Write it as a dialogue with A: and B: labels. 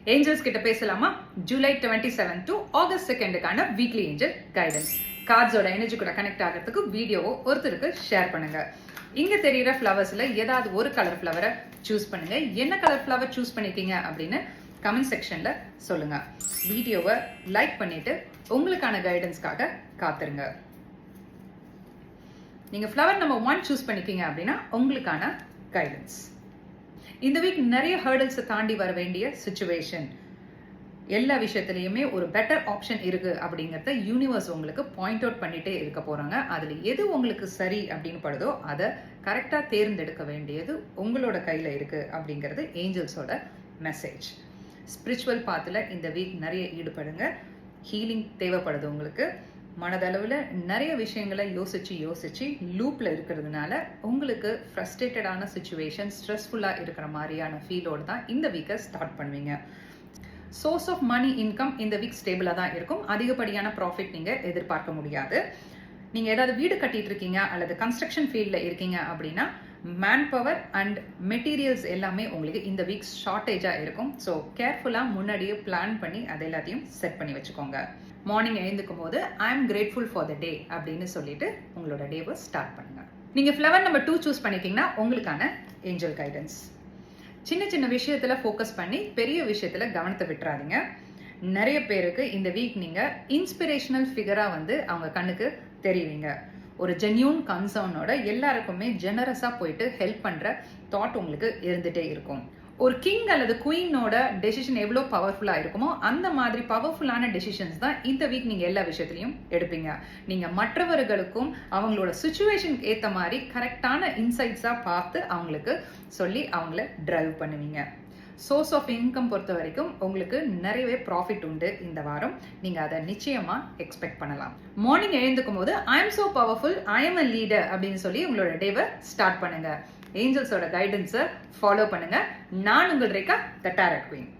A: Angeles கிட்ட பேசலாமா? July 27 to August 2க்கான வீக்லி ஏஞ்சல் கைடன்ஸ். கார்ட்ஸோட எனர்ஜி கூட கனெக்ட் ஆகிறதுக்கு வீடியோவை ஒருத்தருக்கு ஷேர் பண்ணுங்க. இங்க தெரியுற ஃப்ளவர்ஸ்ல ஏதாவது ஒரு கலர் ஃப்ளவரை சூஸ் பண்ணுங்க. என்ன கலர் ஃப்ளவர் சூஸ் பண்ணிருக்கீங்க அப்படின்னு கமெண்ட் செக்ஷன்ல சொல்லுங்க. வீடியோவை லைக் பண்ணிட்டு உங்களுக்கான கைடன்ஸ்க்காக காத்துருங்க. நீங்க ஃப்ளவர் நம்பர் 1 சூஸ் பண்ணிக்கீங்க அப்படின்னா உங்களுக்கான கைடன்ஸ். இந்த வீக் நிறைய ஹர்டல்ஸை தாண்டி வர வேண்டிய சிச்சுவேஷன். எல்லா விஷயத்துலையுமே ஒரு பெட்டர் ஆப்ஷன் இருக்கு அப்படிங்கிறத யூனிவர்ஸ் உங்களுக்கு பாயிண்ட் அவுட் பண்ணிட்டே இருக்க போறாங்க. அதுல எது உங்களுக்கு சரி அப்படின்னு படுதோ அதை கரெக்டா தேர்ந்தெடுக்க வேண்டியது உங்களோட கையில இருக்கு அப்படிங்கிறது ஏஞ்சல்ஸோட மெசேஜ். ஸ்பிரிச்சுவல் பாத்துல இந்த வீக் நிறைய ஈடுபடுங்க. ஹீலிங் தேவைப்படுது உங்களுக்கு. மனதளவில் நிறைய விஷயங்களை யோசிச்சு லூப்ல இருக்கிறதுனால உங்களுக்கு ஃப்ரஸ்ட்ரேட்டடான சுச்சுவேஷன், ஸ்ட்ரெஸ்ஃபுல்லாக இருக்கிற மாதிரியான ஃபீலோடு தான் இந்த வீக்கை ஸ்டார்ட் பண்ணுவீங்க. சோர்ஸ் ஆஃப் மணி இன்கம் இந்த வீக் ஸ்டேபிளாக தான் இருக்கும். அதிகப்படியான ப்ராஃபிட் நீங்கள் எதிர்பார்க்க முடியாது. நீங்கள் ஏதாவது வீடு கட்டிட்டு இருக்கீங்க அல்லது கன்ஸ்ட்ரக்ஷன் ஃபீல்டில் இருக்கீங்க அப்படின்னா மேன் பவர் அண்ட் மெட்டீரியல்ஸ் எல்லாமே உங்களுக்கு இந்த வீக் ஷார்ட்டேஜாக இருக்கும். ஸோ கேர்ஃபுல்லாக முன்னாடியே பிளான் பண்ணி அதை எல்லாத்தையும் செட் பண்ணி வச்சுக்கோங்க. மார்னிங் எழுந்துக்கும் போது I am grateful for the day அப்படின்னு சொல்லிட்டு உங்களோட டேவை ஸ்டார்ட் பண்ணுங்க. நீங்கள் ஃப்ளவர் நம்பர் 2 சூஸ் பண்ணிட்டீங்கன்னா உங்களுக்கான ஏஞ்சல் கைடன்ஸ். சின்ன சின்ன விஷயத்துல ஃபோக்கஸ் பண்ணி பெரிய விஷயத்துல கவனத்தை விட்டுறாதீங்க. நிறைய பேருக்கு இந்த வீக் நீங்க இன்ஸ்பிரேஷனல் ஃபிகரா அவங்க கண்ணுக்கு தெரியுவீங்க. ஒரு ஜென்யூன் கன்சர்னோட எல்லாருக்குமே ஜெனரஸா போயிட்டு ஹெல்ப் பண்ற தாட் உங்களுக்கு இருந்துட்டே இருக்கும். ஒரு கிங் அல்லது குயினோட டெசிஷன் எவ்வளோ பவர்ஃபுல்லா இருக்குமோ அந்த மாதிரி பவர்ஃபுல்லான டெசிஷன்ஸ் தான் இந்த வீக் நீங்க எல்லா விஷயத்திலையும் எடுப்பீங்க. நீங்க மற்றவர்களுக்கும் அவங்களோட சுச்சுவேஷனுக்கு ஏற்ற மாதிரி கரெக்டான இன்சைட்ஸா பார்த்து அவங்களுக்கு சொல்லி அவங்கள டிரைவ் பண்ணுவீங்க. சோர்ஸ் ஆஃப் இன்கம் பொறுத்த வரைக்கும் உங்களுக்கு நிறையவே ப்ராஃபிட் உண்டு இந்த வாரம். நீங்க அதை நிச்சயமா எக்ஸ்பெக்ட் பண்ணலாம். மார்னிங் எழுந்துக்கும் போது I am so powerful, I am a leader அப்படின்னு சொல்லி உங்களோட டேவை ஸ்டார்ட் பண்ணுங்க. ஏஞ்சல்ஸோட கைடன்ஸை ஃபாலோ பண்ணுங்க. நான் உங்கள் ரேகா, த டாரட் குயின்.